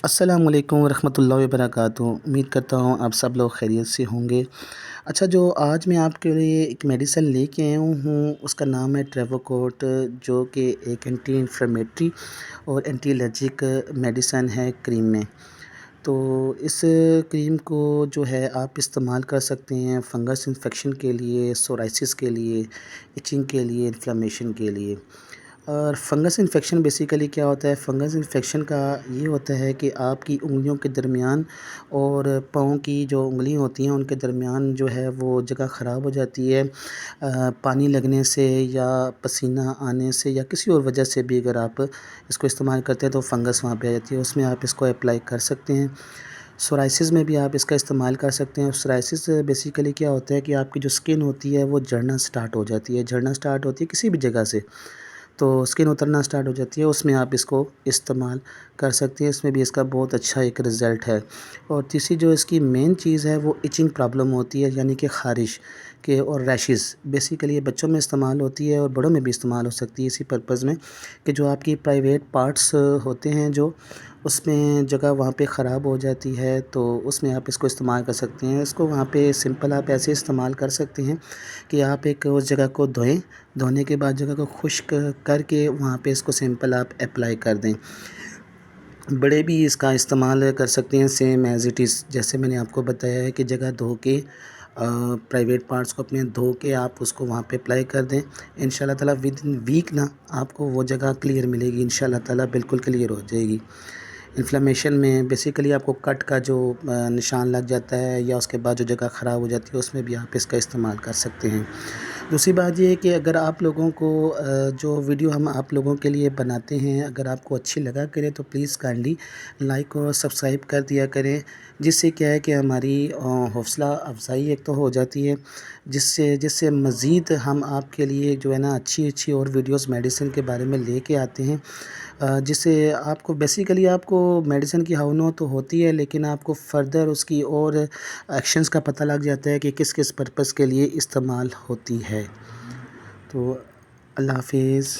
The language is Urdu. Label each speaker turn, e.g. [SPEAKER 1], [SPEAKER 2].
[SPEAKER 1] السلام علیکم ورحمۃ اللہ وبرکاتہ۔ امید کرتا ہوں آپ سب لوگ خیریت سے ہوں گے۔ اچھا، جو آج میں آپ کے لیے ایک میڈیسن لے کے آیا ہوں اس کا نام ہے ٹریوکوٹ، جو کہ ایک اینٹی انفلیمیٹری اور اینٹی الرجک میڈیسن ہے کریم میں۔ تو اس کریم کو جو ہے آپ استعمال کر سکتے ہیں فنگس انفیکشن کے لیے، سورائسس کے لیے، ایچنگ کے لیے، انفلامیشن کے لیے۔ اور فنگس انفیکشن بیسیکلی کیا ہوتا ہے؟ فنگس انفیکشن کا یہ ہوتا ہے کہ آپ کی انگلیوں کے درمیان اور پاؤں کی جو انگلیاں ہوتی ہیں ان کے درمیان جو ہے وہ جگہ خراب ہو جاتی ہے، پانی لگنے سے یا پسینہ آنے سے یا کسی اور وجہ سے بھی اگر آپ اس کو استعمال کرتے ہیں تو فنگس وہاں پہ آ جاتی ہے، اس میں آپ اس کو اپلائی کر سکتے ہیں۔ سورائسس میں بھی آپ اس کا استعمال کر سکتے ہیں۔ سورائسس بیسیکلی کیا ہوتا ہے کہ آپ کی جو سکن ہوتی ہے وہ جھڑنا سٹارٹ ہو جاتی ہے، جھڑنا سٹارٹ ہوتی ہے کسی بھی جگہ سے، تو سکن اترنا سٹارٹ ہو جاتی ہے، اس میں آپ اس کو استعمال کر سکتے ہیں۔ اس میں بھی اس کا بہت اچھا ایک رزلٹ ہے۔ اور تیسری جو اس کی مین چیز ہے وہ ایچنگ پرابلم ہوتی ہے، یعنی کہ خارش کے اور ریشز۔ بیسیکلی یہ بچوں میں استعمال ہوتی ہے اور بڑوں میں بھی استعمال ہو سکتی ہے اسی پرپز میں کہ جو آپ کی پرائیویٹ پارٹس ہوتے ہیں جو اس میں جگہ وہاں پہ خراب ہو جاتی ہے، تو اس میں آپ اس کو استعمال کر سکتے ہیں۔ اس کو وہاں پہ سمپل آپ ایسے استعمال کر سکتے ہیں کہ آپ ایک اس جگہ کو دھوئیں، دھونے کے بعد جگہ کو خشک کر کے وہاں پہ اس کو سمپل آپ اپلائی کر دیں۔ بڑے بھی اس کا استعمال کر سکتے ہیں سیم ایز اٹ از، جیسے میں نے آپ کو بتایا ہے کہ جگہ دھو کے پرائیویٹ پارٹس کو اپنے دھو کے آپ اس کو وہاں پہ اپلائی کر دیں۔ انشاءاللہ تعالیٰ ود ان ویک نا آپ کو وہ جگہ کلیئر ملے گی، انشاءاللہ تعالیٰ بالکل کلیئر ہو جائے گی۔ انفلیمیشن میں بیسیکلی آپ کو کٹ کا جو نشان لگ جاتا ہے یا اس کے بعد جو جگہ خراب ہو جاتی ہے اس میں بھی آپ اس کا استعمال کر سکتے ہیں۔ دوسری بات یہ ہے کہ اگر آپ لوگوں کو جو ویڈیو ہم آپ لوگوں کے لیے بناتے ہیں اگر آپ کو اچھی لگا کرے تو پلیز کائنڈلی لائک اور سبسکرائب کر دیا کریں، جس سے کیا ہے کہ ہماری حوصلہ افزائی ایک تو ہو جاتی ہے، جس سے مزید ہم آپ کے لیے جو ہے نا اچھی اور ویڈیوز میڈیسن کے بارے میں لے کے آتے ہیں، جس سے آپ کو بیسیکلی آپ کو میڈیسن کی ہاؤ نو تو ہوتی ہے، لیکن آپ کو فردر اس کی اور ایکشنز کا پتہ لگ جاتا ہے کہ کس کس پرپس کے لیے استعمال ہوتی ہے۔ تو اللہ حافظ۔